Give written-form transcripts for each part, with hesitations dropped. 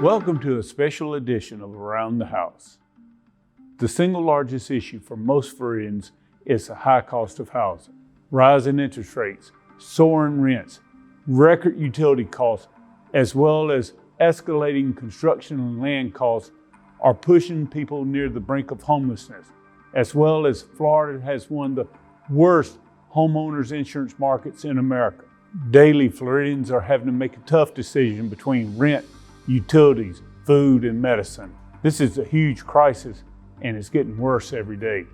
Welcome to a special edition of Around the House. The single largest issue for most Floridians is the high cost of housing. Rising interest rates, soaring rents, record utility costs, as well as escalating construction and land costs are pushing people near the brink of homelessness, as well as Florida has one of the worst homeowners insurance markets in America. Daily, Floridians are having to make a tough decision between rent, utilities, food, and medicine. This is a huge crisis, and it's getting worse every day.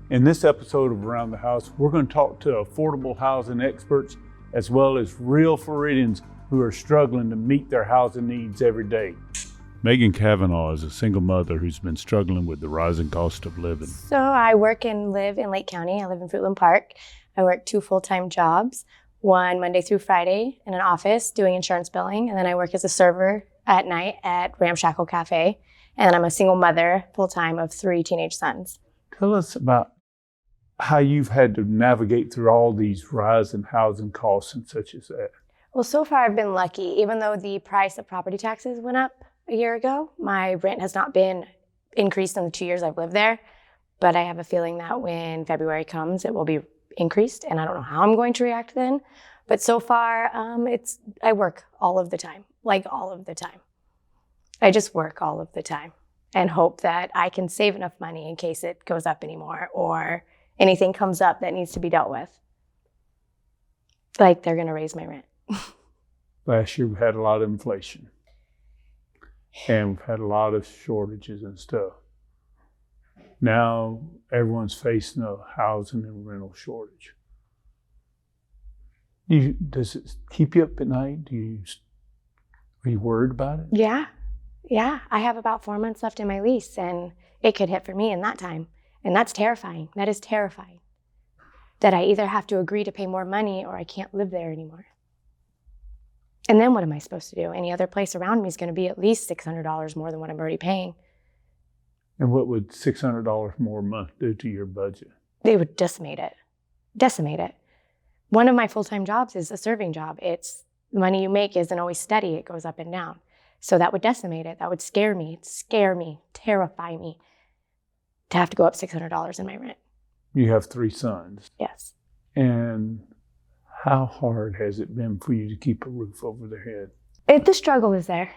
In this episode of Around the House, we're going to talk to affordable housing experts as well as real Floridians who are struggling to meet their housing needs every day. Megan Cavanaugh is a single mother who's been struggling with the rising cost of living. So I work and live in Lake County. I live in Fruitland Park. I work 2 full-time jobs, one Monday through Friday in an office doing insurance billing, and then I work as a server at night at Ramshackle Cafe. And I'm a single mother full-time of 3 teenage sons. Tell us about how you've had to navigate through all these rising housing costs and such as that. Well, so far I've been lucky. Even though the price of property taxes went up a year ago, my rent has not been increased in the 2 years I've lived there. But I have a feeling that when February comes, it will be increased, and I don't know how I'm going to react then. But so far, I work all of the time, like all of the time. I just work all of the time and hope that I can save enough money in case it goes up anymore or anything comes up that needs to be dealt with. Like they're going to raise my rent. Last year we had a lot of inflation, and we've had a lot of shortages and stuff. Now everyone's facing a housing and rental shortage. Does it keep you up at night? Are you worried about it? Yeah. I have about 4 months left in my lease, and it could hit for me in that time. And that's terrifying. That is terrifying. That I either have to agree to pay more money or I can't live there anymore. And then what am I supposed to do? Any other place around me is going to be at least $600 more than what I'm already paying. And what would $600 more a month do to your budget? They would decimate it. One of my full-time jobs is a serving job. It's the money you make isn't always steady. It goes up and down. So that would decimate it. That would scare me, terrify me to have to go up $600 in my rent. You have 3 sons. Yes. And how hard has it been for you to keep a roof over their head? The struggle is there.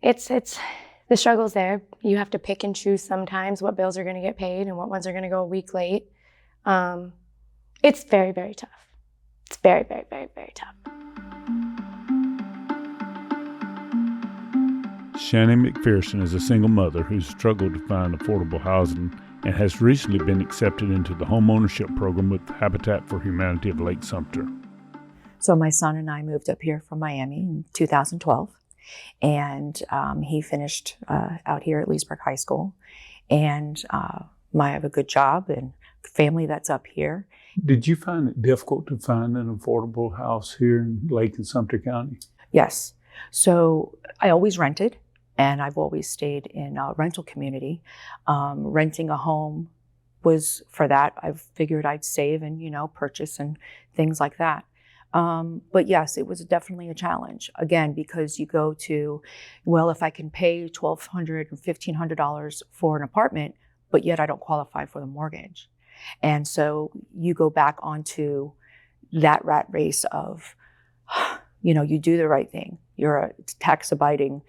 The struggle's there. You have to pick and choose sometimes what bills are going to get paid and what ones are going to go a week late. It's very, very tough. It's very, very, very, very tough. Shannon McPherson is a single mother who's struggled to find affordable housing and has recently been accepted into the home ownership program with Habitat for Humanity of Lake Sumter. So my son and I moved up here from Miami in 2012, and he finished out here at Leesburg High School, and I have a good job and family that's up here. Did you find it difficult to find an affordable house here in Lake and Sumter County? Yes. So I always rented, and I've always stayed in a rental community. Renting a home was for that. I figured I'd save and, purchase and things like that. But yes, it was definitely a challenge. Again, because you go to, well, if I can pay $1,200 or $1,500 for an apartment, but yet I don't qualify for the mortgage. And so you go back onto that rat race of, you do the right thing. You're a tax-abiding,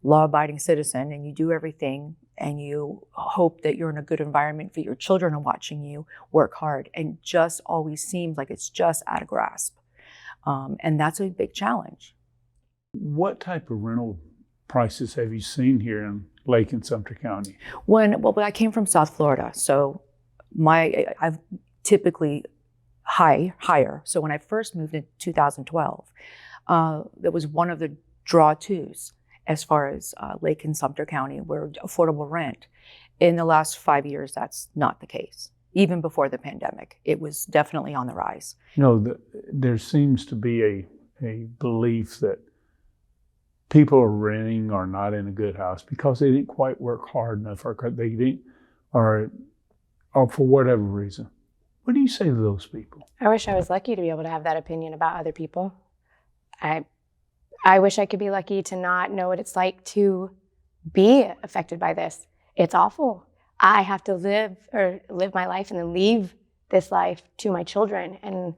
law-abiding citizen, and you do everything, and you hope that you're in a good environment for your children and watching you work hard, and just always seems like it's just out of grasp. And that's a big challenge. What type of rental prices have you seen here in Lake and Sumter County? Well, I came from South Florida, so I've typically higher. So when I first moved in 2012, that was one of the draw twos as far as Lake and Sumter County, where affordable rent. In the last 5 years, that's not the case. Even before the pandemic, it was definitely on the rise. There seems to be a belief that people are renting or not in a good house because they didn't quite work hard enough, or they didn't, or for whatever reason. What do you say to those people? I wish I was lucky to be able to have that opinion about other people. I wish I could be lucky to not know what it's like to be affected by this. It's awful. I have to live my life and then leave this life to my children, and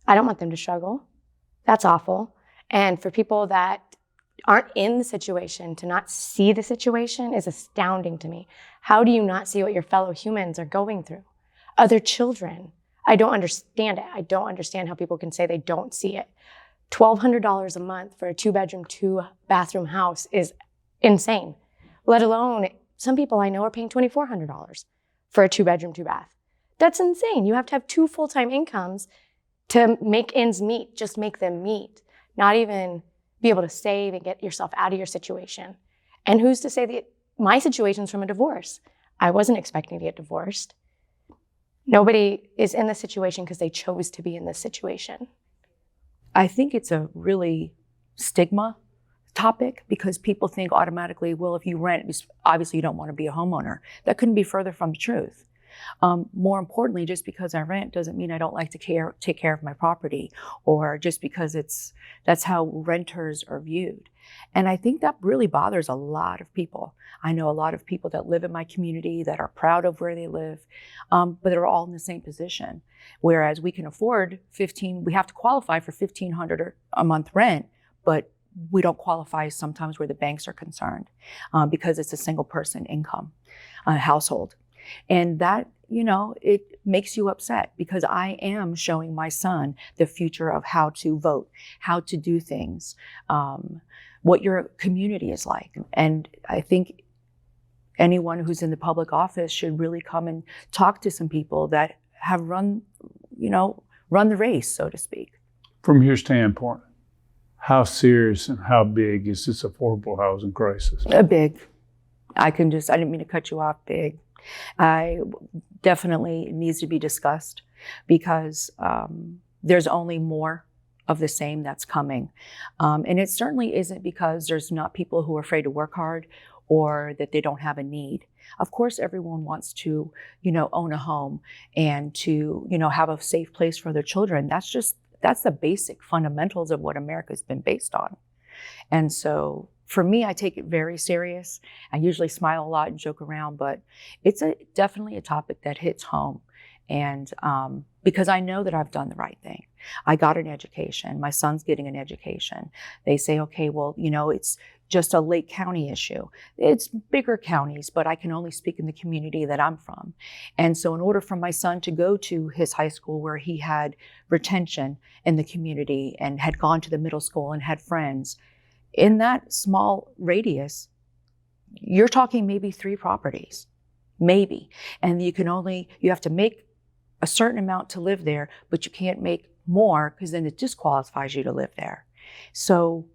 I don't want them to struggle. That's awful. And for people that aren't in the situation, to not see the situation is astounding to me. How do you not see what your fellow humans are going through? Other children. I don't understand it. I don't understand how people can say they don't see it. $1,200 a month for a 2-bedroom, 2-bathroom house is insane. Let alone, some people I know are paying $2,400 for a 2-bedroom, 2-bath. That's insane. You have to have 2 full-time incomes to make ends meet, just make them meet, not even be able to save and get yourself out of your situation. And who's to say that my situation's from a divorce? I wasn't expecting to get divorced. Nobody is in this situation because they chose to be in this situation. I think it's a really stigma topic because people think automatically, well, if you rent, obviously you don't want to be a homeowner. That couldn't be further from the truth. More importantly, just because I rent doesn't mean I don't like to take care of my property, or just because that's how renters are viewed. And I think that really bothers a lot of people. I know a lot of people that live in my community that are proud of where they live, but they're all in the same position. Whereas we can afford we have to qualify for $1,500 a month rent, but we don't qualify sometimes where the banks are concerned because it's a single person income household. And that, it makes you upset because I am showing my son the future of how to vote, how to do things, what your community is like. And I think anyone who's in the public office should really come and talk to some people that have run the race, so to speak. From your standpoint, how serious and how big is this affordable housing crisis? Big. I didn't mean to cut you off. Big. Definitely needs to be discussed because there's only more of the same that's coming. And it certainly isn't because there's not people who are afraid to work hard or that they don't have a need. Of course, everyone wants to, own a home and to, have a safe place for their children. That's the basic fundamentals of what America's been based on. And so for me, I take it very serious. I usually smile a lot and joke around, but it's definitely a topic that hits home. And because I know that I've done the right thing. I got an education. My son's getting an education. They say, okay, well, it's just a Lake County issue. It's bigger counties, but I can only speak in the community that I'm from. And so in order for my son to go to his high school where he had retention in the community and had gone to the middle school and had friends, in that small radius, you're talking maybe 3 properties, maybe. And you have to make a certain amount to live there, but you can't make more because then it disqualifies you to live there. So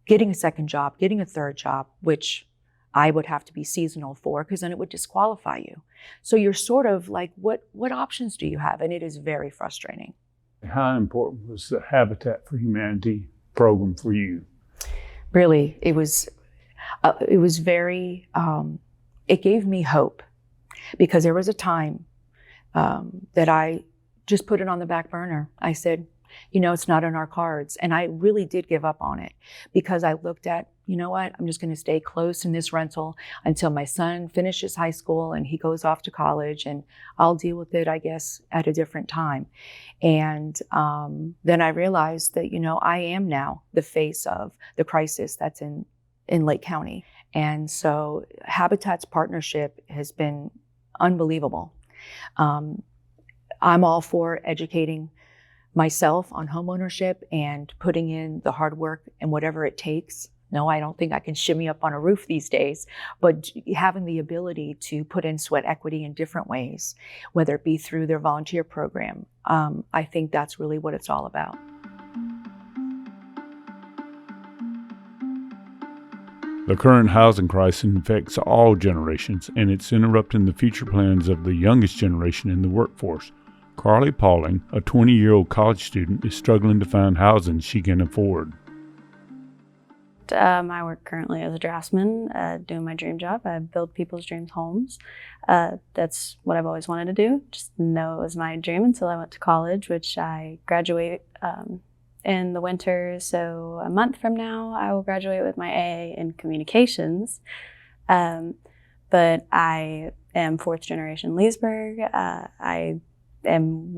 getting a second job, getting a third job, which I would have to be seasonal for because then it would disqualify you. So you're sort of like, what options do you have? And it is very frustrating. How important was the Habitat for Humanity program for you? Really, it was very, it gave me hope because there was a time that I just put it on the back burner. I said, it's not in our cards. And I really did give up on it because I looked at, I'm just going to stay close in this rental until my son finishes high school and he goes off to college, and I'll deal with it, I guess, at a different time. And then I realized that, I am now the face of the crisis that's in Lake County. And so Habitat's partnership has been unbelievable. I'm all for educating myself on homeownership and putting in the hard work and whatever it takes. No, I don't think I can shimmy up on a roof these days, but having the ability to put in sweat equity in different ways, whether it be through their volunteer program, I think that's really what it's all about. The current housing crisis affects all generations, and it's interrupting the future plans of the youngest generation in the workforce. Carly Pauling, a 20-year-old college student, is struggling to find housing she can afford. I work currently as a draftsman, doing my dream job. I build people's dreams homes. That's what I've always wanted to do. Just know it was my dream until I went to college, which I graduate in the winter. So a month from now, I will graduate with my AA in communications. But I am fourth generation Leesburg. I am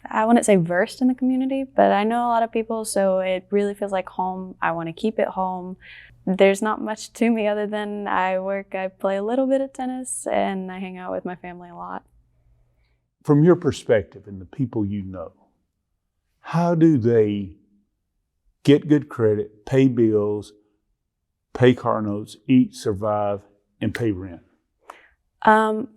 I wouldn't say versed in the community, but I know a lot of people, so it really feels like home. I want to keep it home. There's not much to me other than I work, I play a little bit of tennis, and I hang out with my family a lot. From your perspective and the people you know, how do they get good credit, pay bills, pay car notes, eat, survive, and pay rent?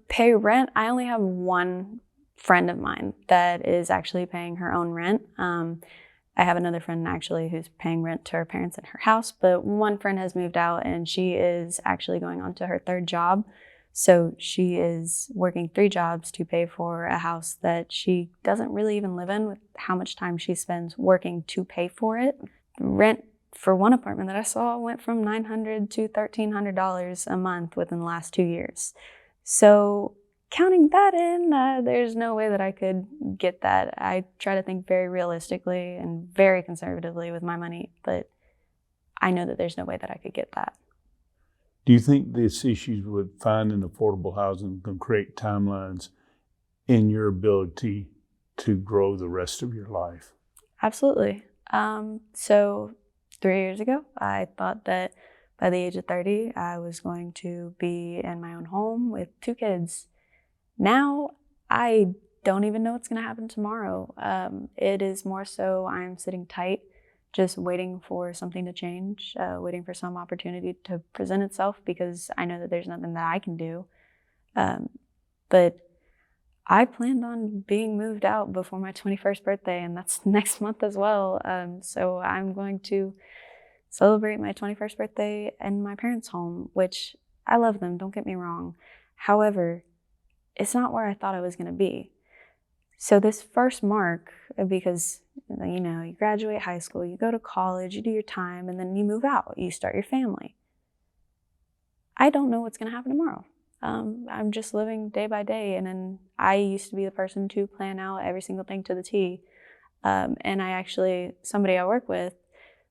Pay rent, I only have one friend of mine that is actually paying her own rent. I have another friend actually who's paying rent to her parents in her house, but one friend has moved out and she is actually going on to her third job. So she is working 3 jobs to pay for a house that she doesn't really even live in, with how much time she spends working to pay for it. Rent for one apartment that I saw went from $900 to $1,300 a month within the last 2 years. So counting that in, there's no way that I could get that. I try to think very realistically and very conservatively with my money, but I know that there's no way that I could get that. Do you think this issues with finding affordable housing can create timelines in your ability to grow the rest of your life? Absolutely. So 3 years ago, I thought that by the age of 30, I was going to be in my own home with 2 kids. Now, I don't even know what's going to happen tomorrow. It is more so I'm sitting tight, just waiting for something to change, waiting for some opportunity to present itself, because I know that there's nothing that I can do. But I planned on being moved out before my 21st birthday, and that's next month as well. So I'm going to celebrate my 21st birthday in my parents' home, which I love them, don't get me wrong. However, it's not where I thought I was going to be. So this first mark, because you graduate high school, you go to college, you do your time, and then you move out, you start your family. I don't know what's going to happen tomorrow. I'm just living day by day, and then I used to be the person to plan out every single thing to the T. And somebody I work with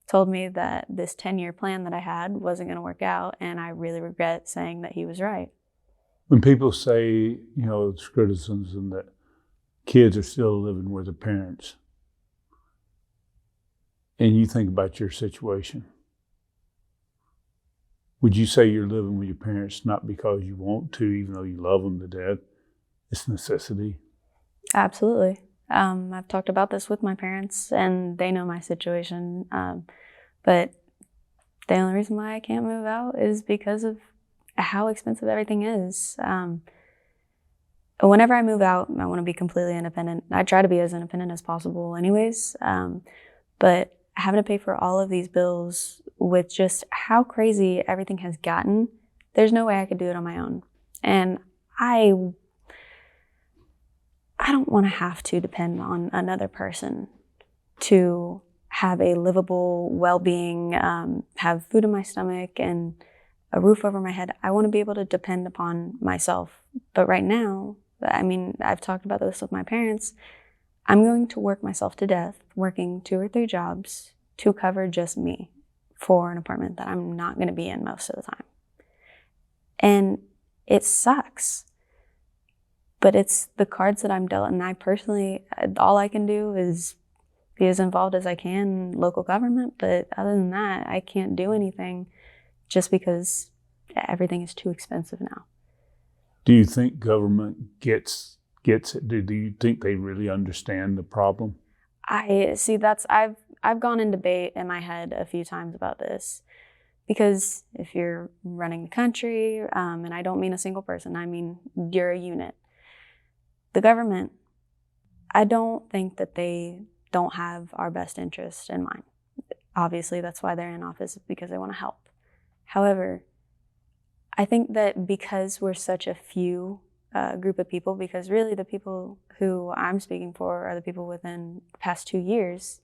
told me that this 10-year plan that I had wasn't going to work out, and I really regret saying that he was right. When people say, it's criticism that kids are still living with their parents, and you think about your situation, would you say you're living with your parents not because you want to, even though you love them to death? It's necessity. Absolutely. I've talked about this with my parents, and they know my situation. But the only reason why I can't move out is because of how expensive everything is. Whenever I move out, I want to be completely independent. I try to be as independent as possible anyways. But having to pay for all of these bills with just how crazy everything has gotten, there's no way I could do it on my own. And I don't want to have to depend on another person to have a livable well-being, have food in my stomach and a roof over my head. I want to be able to depend upon myself. But right now, I've talked about this with my parents, I'm going to work myself to death, working 2 or 3 jobs to cover just me for an apartment that I'm not going to be in most of the time. And it sucks. But it's the cards that I'm dealt, and I personally, all I can do is be as involved as I can in local government, but other than that, I can't do anything just because everything is too expensive now. Do you think government gets it? Do you think they really understand the problem? I've gone in debate in my head a few times about this, because if you're running the country, and I don't mean a single person, I mean you're a unit. The government, I don't think that they don't have our best interest in mind. Obviously, that's why they're in office, because they want to help. However, I think that because we're such a few group of people, because really the people who I'm speaking for are the people within the past 2 years,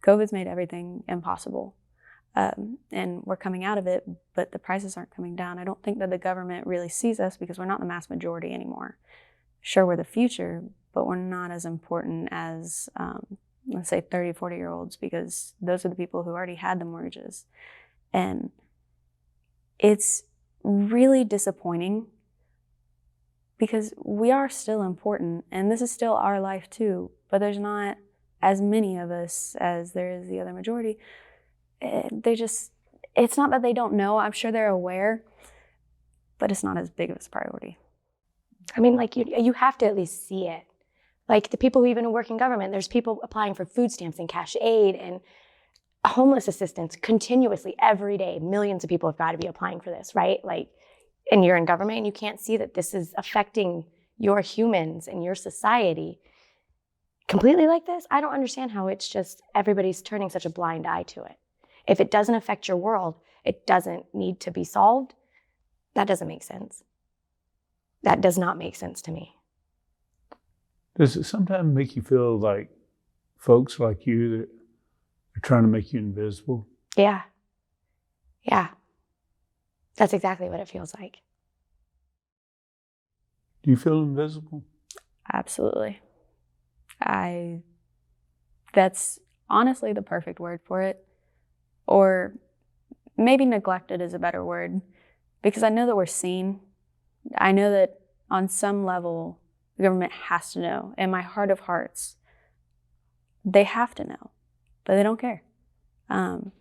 COVID's made everything impossible. And we're coming out of it, but the prices aren't coming down. I don't think that the government really sees us because we're not the mass majority anymore. Sure, we're the future, but we're not as important as, let's say, 30, 40-year-olds, because those are the people who already had the mortgages. And it's really disappointing because we are still important and this is still our life too, but there's not as many of us as there is the other majority. It's not that they don't know, I'm sure they're aware, but it's not as big of a priority. I mean, like, you have to at least see it. Like, the people who even work in government, there's people applying for food stamps and cash aid and homeless assistance continuously every day. Millions of people have got to be applying for this, right? Like, and you're in government and you can't see that this is affecting your humans and your society completely like this. I don't understand how it's just everybody's turning such a blind eye to it. If it doesn't affect your world, it doesn't need to be solved. That doesn't make sense. That does not make sense to me. Does it sometimes make you feel like folks like you that are trying to make you invisible? Yeah. Yeah. That's exactly what it feels like. Do you feel invisible? Absolutely. That's honestly the perfect word for it. Or maybe neglected is a better word, because I know that we're seen. I know that on some level, the government has to know. In my heart of hearts, they have to know, but they don't care. And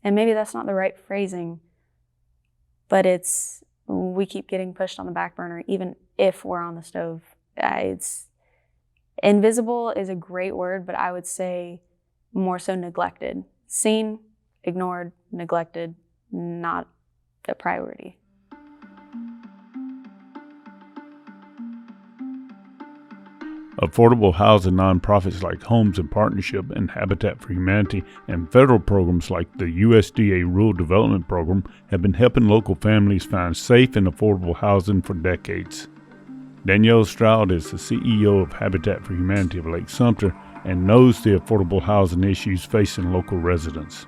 maybe that's not the right phrasing, but we keep getting pushed on the back burner, even if we're on the stove. Invisible is a great word, but I would say more so neglected. Seen, ignored, neglected, not the priority. Affordable housing nonprofits like Homes in Partnership and Habitat for Humanity and federal programs like the USDA Rural Development Program have been helping local families find safe and affordable housing for decades. Danielle Stroud is the CEO of Habitat for Humanity of Lake Sumter and knows the affordable housing issues facing local residents.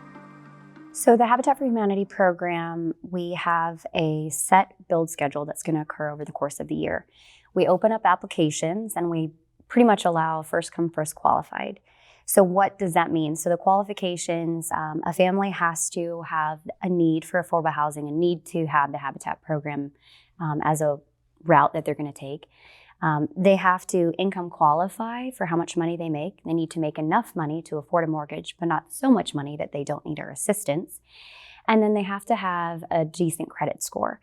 So the Habitat for Humanity program, we have a set build schedule that's going to occur over the course of the year. We open up applications and we pretty much allow first come, first qualified. So what does that mean? So the qualifications, a family has to have a need for affordable housing, a need to have the Habitat program as a route that they're going to take. They have to income qualify for how much money they make. They need to make enough money to afford a mortgage, but not so much money that they don't need our assistance. And then they have to have a decent credit score.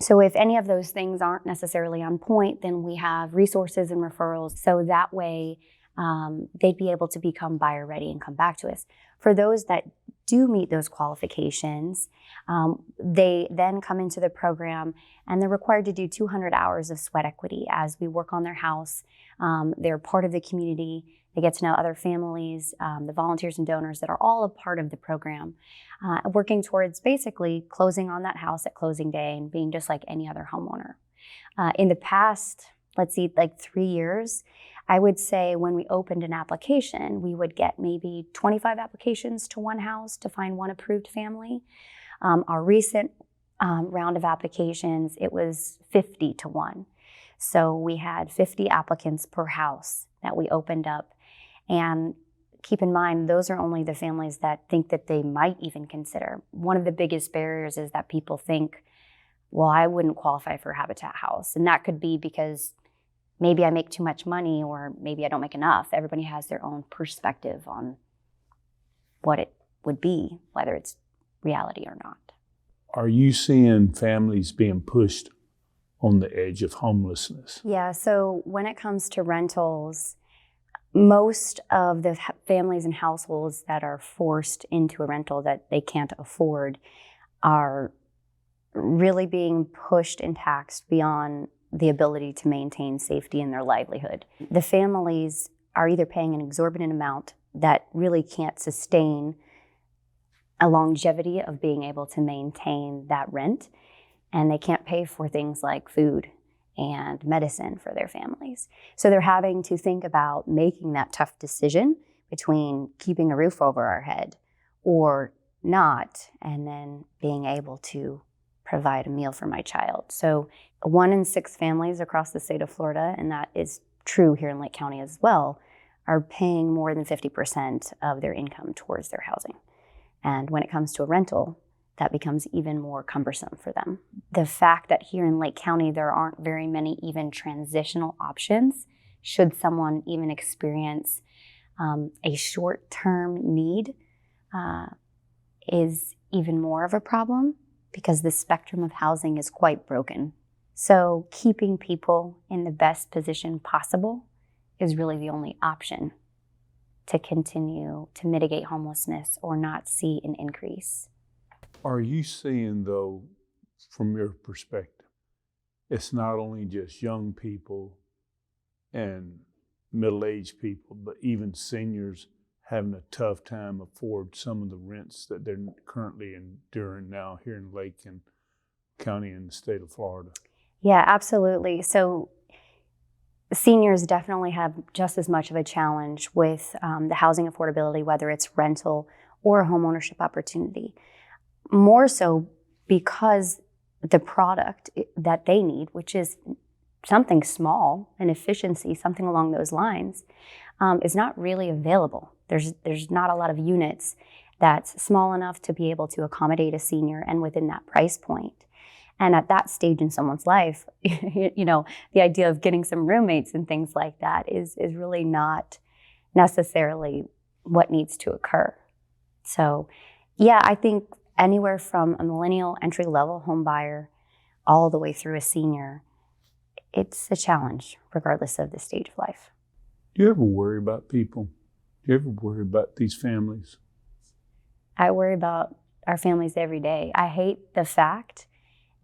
So if any of those things aren't necessarily on point, then we have resources and referrals. So that way they'd be able to become buyer ready and come back to us. For those that do meet those qualifications, they then come into the program and they're required to do 200 hours of sweat equity as we work on their house. They're part of the community. They get to know other families, the volunteers and donors that are all a part of the program, working towards basically closing on that house at closing day and being just like any other homeowner. In the past, let's see, like 3 years, I would say when we opened an application, we would get maybe 25 applications to one house to find one approved family. Our recent round of applications, it was 50 to 1. So we had 50 applicants per house that we opened up. And keep in mind, those are only the families that think that they might even consider. One of the biggest barriers is that people think, well, I wouldn't qualify for a Habitat house. And that could be because maybe I make too much money or maybe I don't make enough. Everybody has their own perspective on what it would be, whether it's reality or not. Are you seeing families being pushed on the edge of homelessness? Yeah, so when it comes to rentals, most of the families and households that are forced into a rental that they can't afford are really being pushed and taxed beyond the ability to maintain safety in their livelihood. The families are either paying an exorbitant amount that really can't sustain a longevity of being able to maintain that rent, and they can't pay for things like food and medicine for their families. So they're having to think about making that tough decision between keeping a roof over our head or not, and then being able to provide a meal for my child. So 1 in 6 families across the state of Florida, and that is true here in Lake County as well, are paying more than 50% of their income towards their housing. And when it comes to a rental, that becomes even more cumbersome for them. The fact that here in Lake County, there aren't very many even transitional options, should someone even experience a short-term need, is even more of a problem because the spectrum of housing is quite broken. So keeping people in the best position possible is really the only option to continue to mitigate homelessness or not see an increase. Are you seeing, though, from your perspective, it's not only just young people and middle-aged people, but even seniors having a tough time afford some of the rents that they're currently enduring now here in Lake and County in the state of Florida? Yeah, absolutely. So seniors definitely have just as much of a challenge with the housing affordability, whether it's rental or homeownership opportunity. More so because the product that they need, which is something small, an efficiency, something along those lines, is not really available. There's not a lot of units that's small enough to be able to accommodate a senior and within that price point. And at that stage in someone's life, you know, the idea of getting some roommates and things like that is really not necessarily what needs to occur. So, yeah, I think anywhere from a millennial entry-level home buyer all the way through a senior, it's a challenge regardless of the stage of life. Do you ever worry about people? Do you ever worry about these families? I worry about our families every day. I hate the fact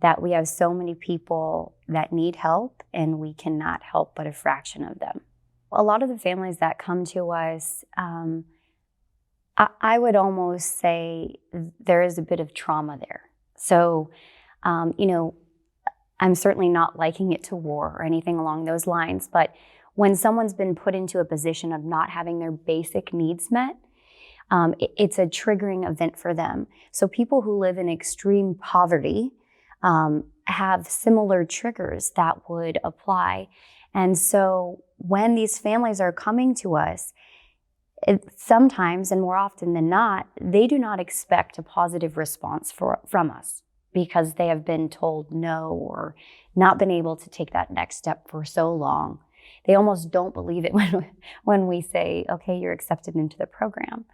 that we have so many people that need help and we cannot help but a fraction of them. A lot of the families that come to us, I would almost say there is a bit of trauma there. So, you know, I'm certainly not liking it to war or anything along those lines, but when someone's been put into a position of not having their basic needs met, it's a triggering event for them. So people who live in extreme poverty have similar triggers that would apply. And so when these families are coming to us, sometimes and more often than not, they do not expect a positive response from us because they have been told no or not been able to take that next step for so long. They almost don't believe it when we say, okay, you're accepted into the program.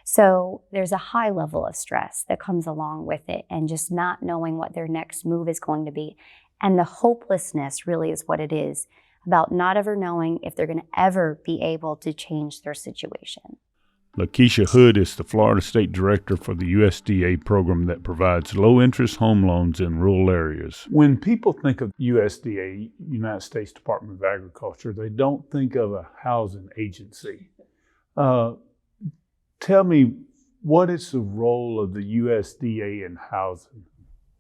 So there's a high level of stress that comes along with it and just not knowing what their next move is going to be. And the hopelessness really is what it is about not ever knowing if they're going to ever be able to change their situation. Lakeisha Hood is the Florida State Director for the USDA program that provides low-interest home loans in rural areas. When people think of USDA, United States Department of Agriculture, they don't think of a housing agency. Tell me, what is the role of the USDA in housing?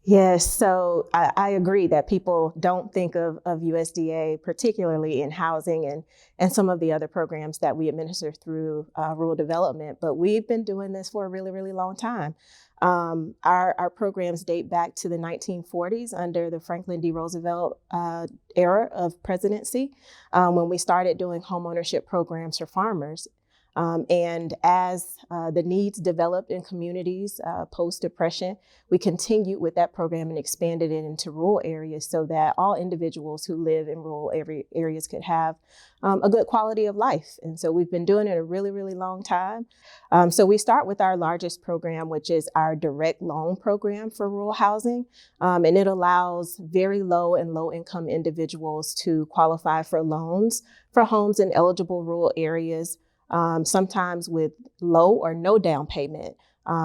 Yes, so I agree that people don't think of USDA, particularly in housing and some of the other programs that we administer through rural development, but we've been doing this for a really, really long time. Our programs date back to the 1940s under the Franklin D. Roosevelt era of presidency, when we started doing homeownership programs for farmers. And as the needs developed in communities post-depression, we continued with that program and expanded it into rural areas so that all individuals who live in rural areas could have a good quality of life. And so we've been doing it a really, really long time. So we start with our largest program, which is our direct loan program for rural housing. And it allows very low and low income individuals to qualify for loans for homes in eligible rural areas. Sometimes with low or no down payment,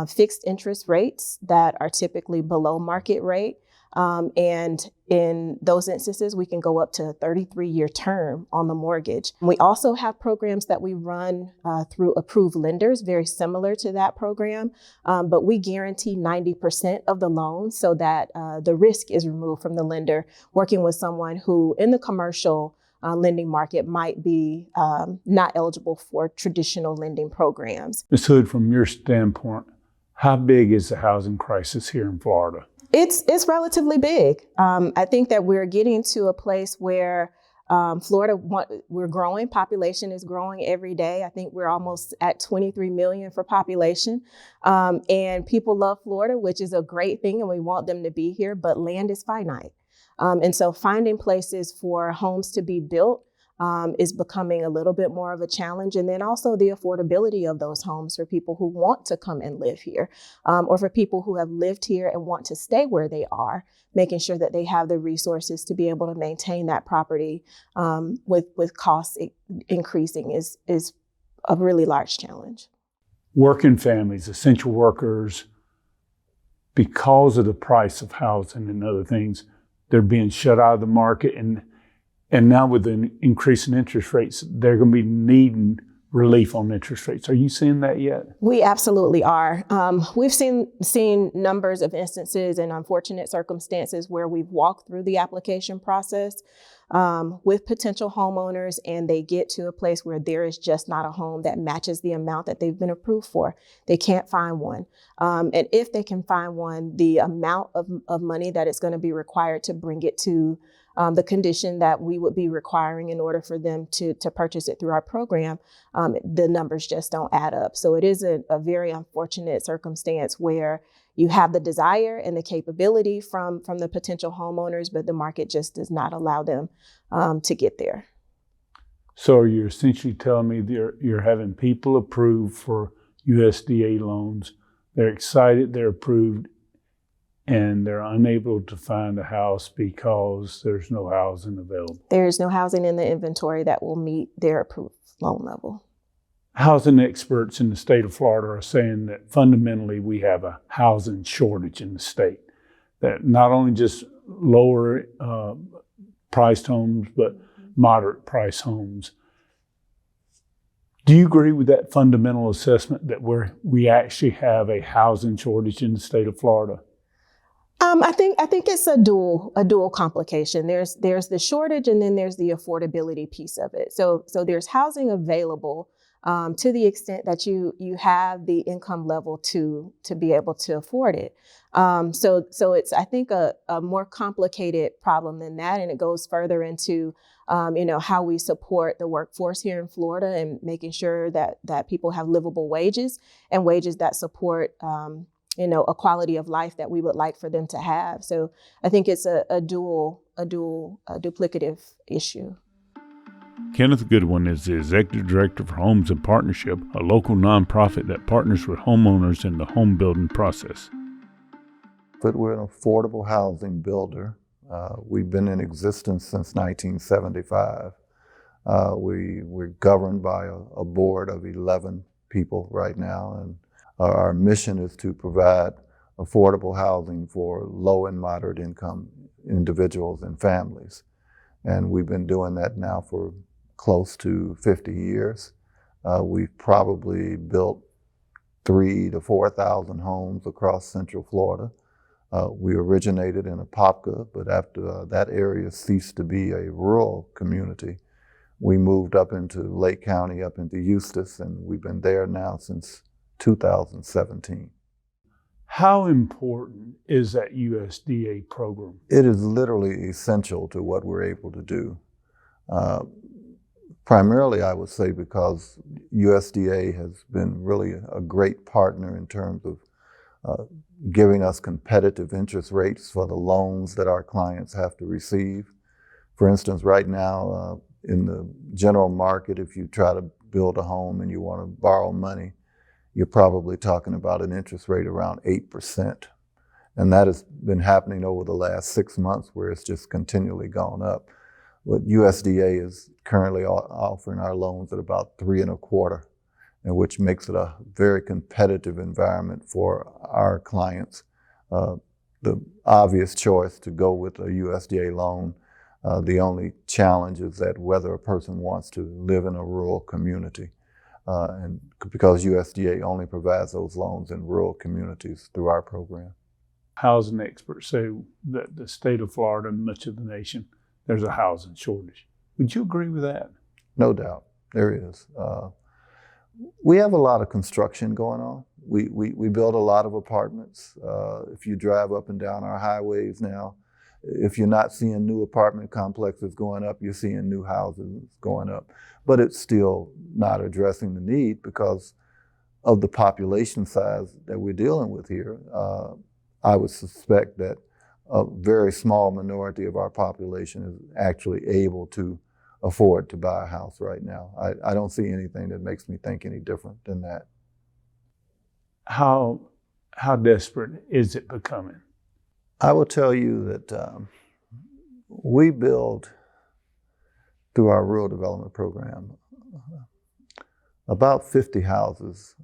fixed interest rates that are typically below market rate. And in those instances, we can go up to a 33-year term on the mortgage. We also have programs that we run through approved lenders, very similar to that program, but we guarantee 90% of the loan so that the risk is removed from the lender, working with someone who in the commercial lending market might be not eligible for traditional lending programs. Ms. Hood, from your standpoint, how big is the housing crisis here in Florida? It's relatively big. I think that we're getting to a place where Florida, we're growing. Population is growing every day. I think we're almost at 23 million for population. And people love Florida, which is a great thing, and we want them to be here, but land is finite. And so finding places for homes to be built is becoming a little bit more of a challenge. And then also the affordability of those homes for people who want to come and live here, or for people who have lived here and want to stay where they are, making sure that they have the resources to be able to maintain that property with costs increasing is a really large challenge. Working families, essential workers, because of the price of housing and other things, they're being shut out of the market. And now with the increase in interest rates, they're going to be needing relief on interest rates. Are you seeing that yet? We absolutely are. We've seen numbers of instances and unfortunate circumstances where we've walked through the application process with potential homeowners, and they get to a place where there is just not a home that matches the amount that they've been approved for. They can't find one. And if they can find one, the amount of money that is going to be required to bring it to the condition that we would be requiring in order for them to purchase it through our program, the numbers just don't add up. So it is a very unfortunate circumstance where you have the desire and the capability from the potential homeowners, but the market just does not allow them to get there. So you're essentially telling me you're having people approved for USDA loans. They're excited, they're approved, and they're unable to find a house because there's no housing available. There's no housing in the inventory that will meet their approved loan level. Housing experts in the state of Florida are saying that fundamentally we have a housing shortage in the state. That not only just lower priced homes, but moderate price homes. Do you agree with that fundamental assessment that we actually have a housing shortage in the state of Florida? I think it's a dual complication. There's the shortage, and then there's the affordability piece of it. So there's housing available to the extent that you have the income level to be able to afford it. So it's, I think, a more complicated problem than that, and it goes further into how we support the workforce here in Florida and making sure that people have livable wages and wages that support a quality of life that we would like for them to have. So I think it's a duplicative issue. Kenneth Goodwin is the Executive Director for Homes and Partnership, a local nonprofit that partners with homeowners in the home building process. But we're an affordable housing builder. We've been in existence since 1975. We're governed by a board of 11 people right now, and our mission is to provide affordable housing for low and moderate income individuals and families. And we've been doing that now for close to 50 years. We've probably built 3,000 to 4,000 homes across Central Florida. We originated in Apopka, but after that area ceased to be a rural community, we moved up into Lake County, up into Eustis, and we've been there now since 2017. How important is that USDA program? It is literally essential to what we're able to do. Primarily, I would say, because USDA has been really a great partner in terms of giving us competitive interest rates for the loans that our clients have to receive. For instance, right now in the general market, if you try to build a home and you want to borrow money, you're probably talking about an interest rate around 8%. And that has been happening over the last 6 months, where it's just continually gone up. But USDA is currently offering our loans at about 3.25%, and which makes it a very competitive environment for our clients. The obvious choice to go with a USDA loan, the only challenge is that whether a person wants to live in a rural community. And because USDA only provides those loans in rural communities through our program. Housing experts say that the state of Florida and much of the nation, there's a housing shortage. Would you agree with that? No doubt, there is. We have a lot of construction going on. We build a lot of apartments. If you drive up and down our highways now, If you're not seeing new apartment complexes going up, you're seeing new houses going up. But it's still not addressing the need because of the population size that we're dealing with here. I would suspect that a very small minority of our population is actually able to afford to buy a house right now. I don't see anything that makes me think any different than that. How desperate is it becoming? I will tell you that we build, through our rural development program, about 50 houses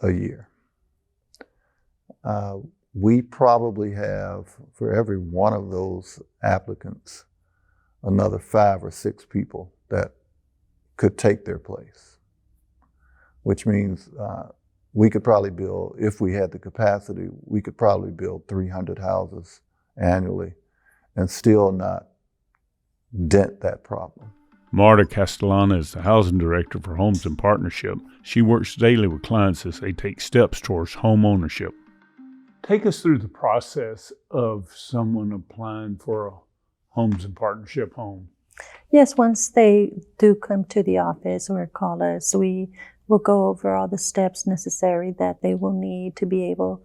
a year. We probably have, for every one of those applicants, another 5 or 6 people that could take their place, which means we could probably build, if we had the capacity, we could probably build 300 houses annually and still not dent that problem. Marta Castellana is the housing director for Homes in Partnership. She works daily with clients as they take steps towards home ownership. Take us through the process of someone applying for a Homes in Partnership home. Yes, once they do come to the office or call us, we will go over all the steps necessary that they will need to be able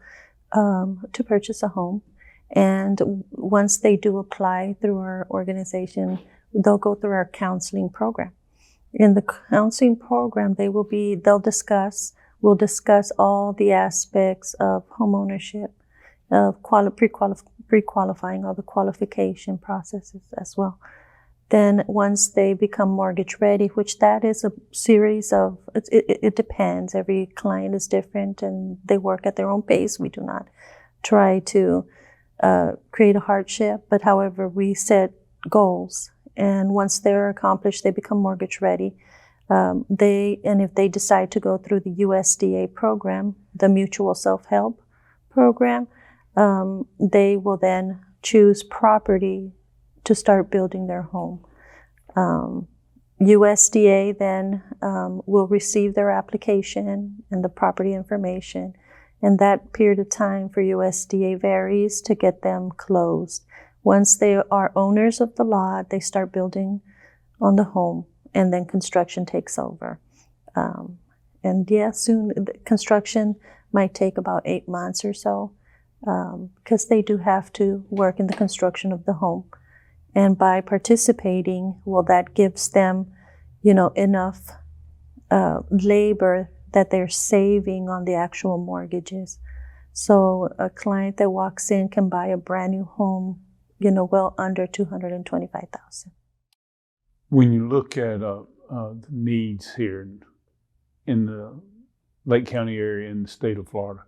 to purchase a home. And once they do apply through our organization, they'll go through our counseling program. In the counseling program, we'll discuss all the aspects of homeownership, of pre-qualifying, all the qualification processes as well. Then once they become mortgage ready, which that is a series of, it depends. Every client is different and they work at their own pace. We do not try to create a hardship, but however, we set goals. And once they're accomplished, they become mortgage ready. If they decide to go through the USDA program, the Mutual Self-Help program, they will then choose property to start building their home. USDA then will receive their application and the property information, and that period of time for USDA varies to get them closed. Once they are owners of the lot, they start building on the home, and then construction takes over. Soon construction might take about 8 months or so, because they do have to work in the construction of the home. And by participating, that gives them, enough labor that they're saving on the actual mortgages. So a client that walks in can buy a brand new home, well under $225,000. When you look at the needs here in the Lake County area in the state of Florida,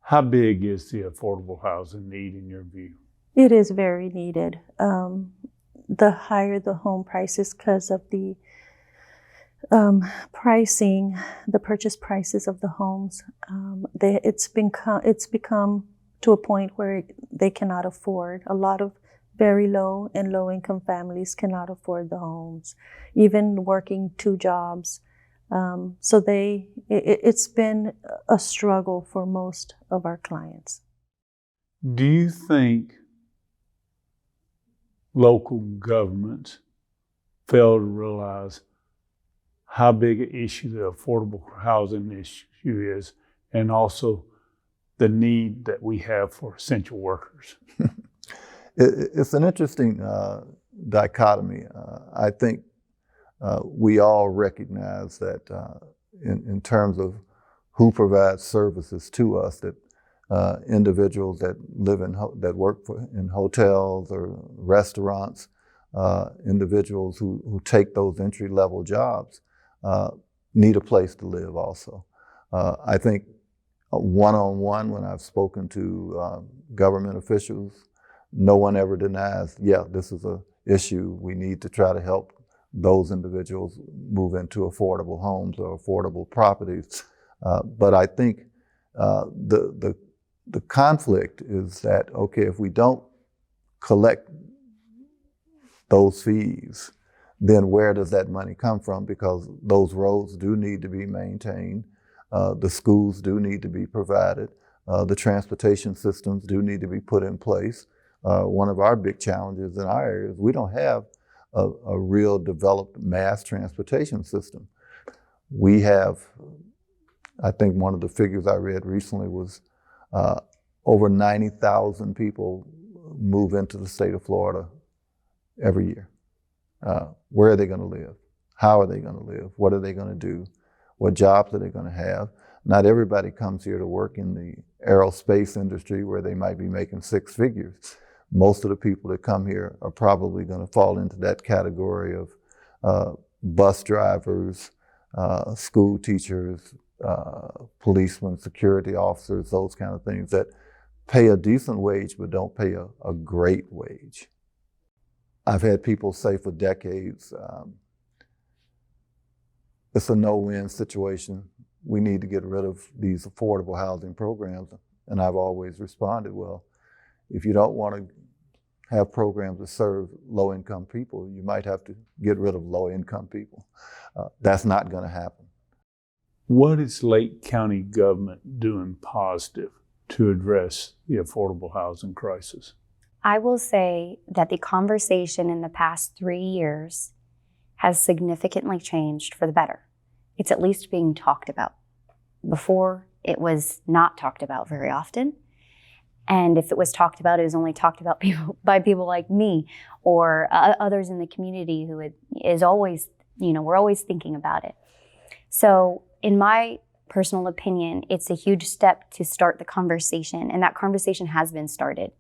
how big is the affordable housing need in your view? It is very needed. The higher the home prices, because of the pricing, the purchase prices of the homes, it's become to a point where they cannot afford. A lot of very low and low income families cannot afford the homes, even working 2 jobs. So it's been a struggle for most of our clients. Do you think local governments fail to realize how big an issue the affordable housing issue is, and also the need that we have for essential workers? It's an interesting dichotomy. I think we all recognize that in terms of who provides services to us, that individuals that live that work in hotels or restaurants, individuals who take those entry-level jobs need a place to live also. I think one-on-one, when I've spoken to government officials, no one ever denies, this is an issue. We need to try to help those individuals move into affordable homes or affordable properties. But I think the conflict is that, okay, if we don't collect those fees, then where does that money come from? Because those roads do need to be maintained. The schools do need to be provided. The transportation systems do need to be put in place. one of our big challenges in our area is we don't have a real developed mass transportation system. We have, I think one of the figures I read recently was over 90,000 people move into the state of Florida every year. Where are they going to live? How are they going to live? What are they going to do? What jobs are they going to have? Not everybody comes here to work in the aerospace industry where they might be making six figures. Most of the people that come here are probably going to fall into that category of bus drivers, school teachers, policemen, security officers, those kind of things that pay a decent wage but don't pay a great wage. I've had people say for decades, it's a no-win situation. We need to get rid of these affordable housing programs. And I've always responded, well, if you don't want to have programs that serve low-income people, you might have to get rid of low-income people. That's not going to happen. What is Lake County government doing positive to address the affordable housing crisis? I will say that the conversation in the past 3 years has significantly changed for the better. It's at least being talked about. Before, it was not talked about very often. And if it was talked about, it was only talked about by people like me or others in the community who is always, we're always thinking about it. So in my personal opinion, it's a huge step to start the conversation, and that conversation has been started.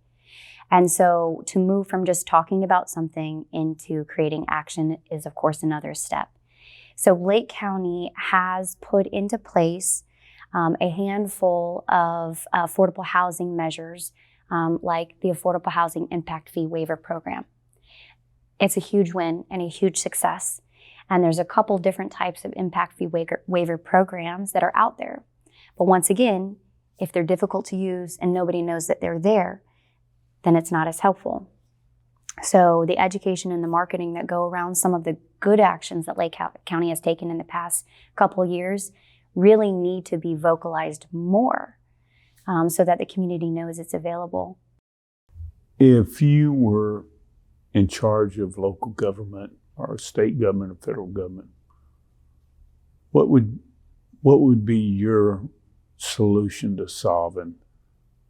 And so to move from just talking about something into creating action is, of course, another step. So Lake County has put into place a handful of affordable housing measures, like the Affordable Housing Impact Fee Waiver Program. It's a huge win and a huge success. And there's a couple different types of impact fee waiver programs that are out there. But once again, if they're difficult to use and nobody knows that they're there, then it's not as helpful. So the education and the marketing that go around some of the good actions that Lake County has taken in the past couple of years really need to be vocalized more so that the community knows it's available. If you were in charge of local government or state government or federal government, what would be your solution to solving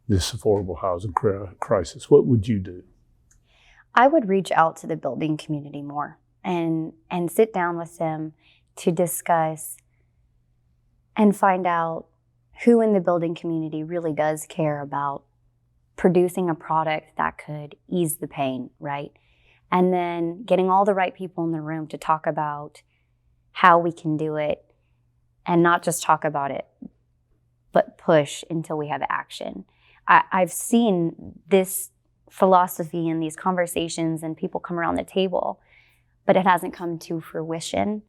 this affordable housing crisis? What would you do? I would reach out to the building community more and sit down with them to discuss and find out who in the building community really does care about producing a product that could ease the pain, right? And then getting all the right people in the room to talk about how we can do it, and not just talk about it, but push until we have action. I've seen this philosophy in these conversations and people come around the table, but it hasn't come to fruition.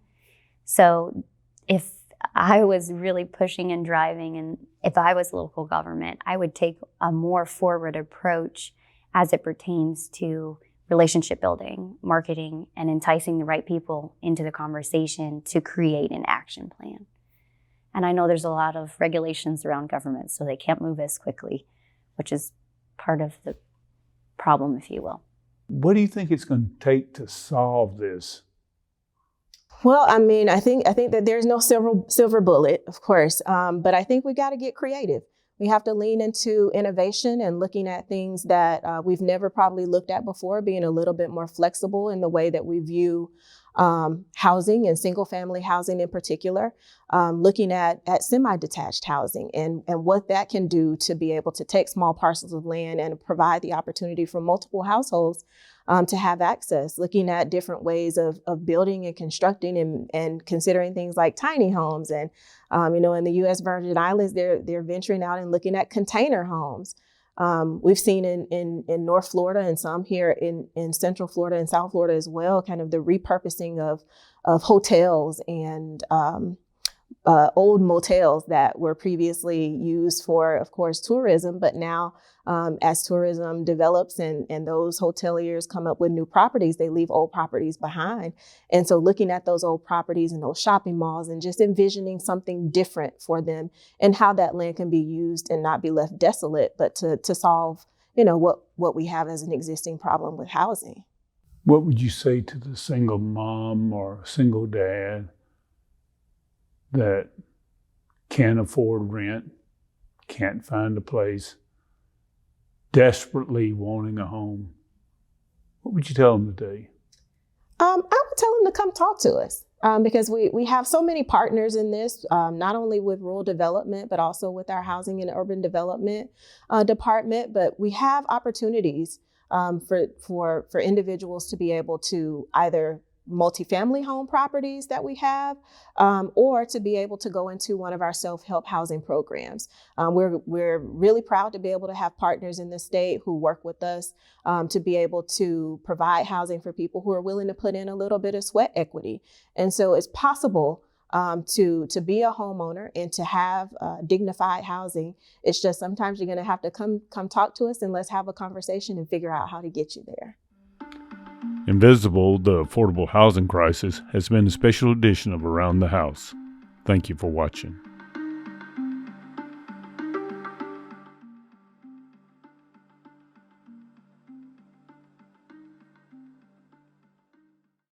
So if I was really pushing and driving, and if I was local government, I would take a more forward approach as it pertains to relationship building, marketing, and enticing the right people into the conversation to create an action plan. And I know there's a lot of regulations around government, so they can't move as quickly, which is part of the problem, if you will. What do you think it's going to take to solve this? Well, I mean, I think that there's no silver bullet, of course, but I think we got to get creative. We have to lean into innovation and looking at things that we've never probably looked at before, being a little bit more flexible in the way that we view housing and single family housing in particular, looking at semi-detached housing and what that can do to be able to take small parcels of land and provide the opportunity for multiple households to have access, looking at different ways of building and constructing and considering things like tiny homes. And, in the U.S. Virgin Islands, they're venturing out and looking at container homes. We've seen in North Florida and some here in Central Florida and South Florida as well, kind of the repurposing of hotels and old motels that were previously used for, of course, tourism, but now as tourism develops and those hoteliers come up with new properties, they leave old properties behind. And so looking at those old properties and those shopping malls and just envisioning something different for them and how that land can be used and not be left desolate, but to solve what we have as an existing problem with housing. What would you say to the single mom or single dad that can't afford rent, can't find a place, desperately wanting a home? What would you tell them today? I would tell them to come talk to us because we have so many partners in this, not only with rural development, but also with our housing and urban development department. But we have opportunities for individuals to be able to either multifamily home properties that we have, or to be able to go into one of our self-help housing programs. We're really proud to be able to have partners in the state who work with us to be able to provide housing for people who are willing to put in a little bit of sweat equity. And so it's possible to be a homeowner and to have dignified housing. It's just sometimes you're going to have to come talk to us and let's have a conversation and figure out how to get you there. Invisible, the affordable housing crisis, has been a special edition of Around the House. Thank you for watching.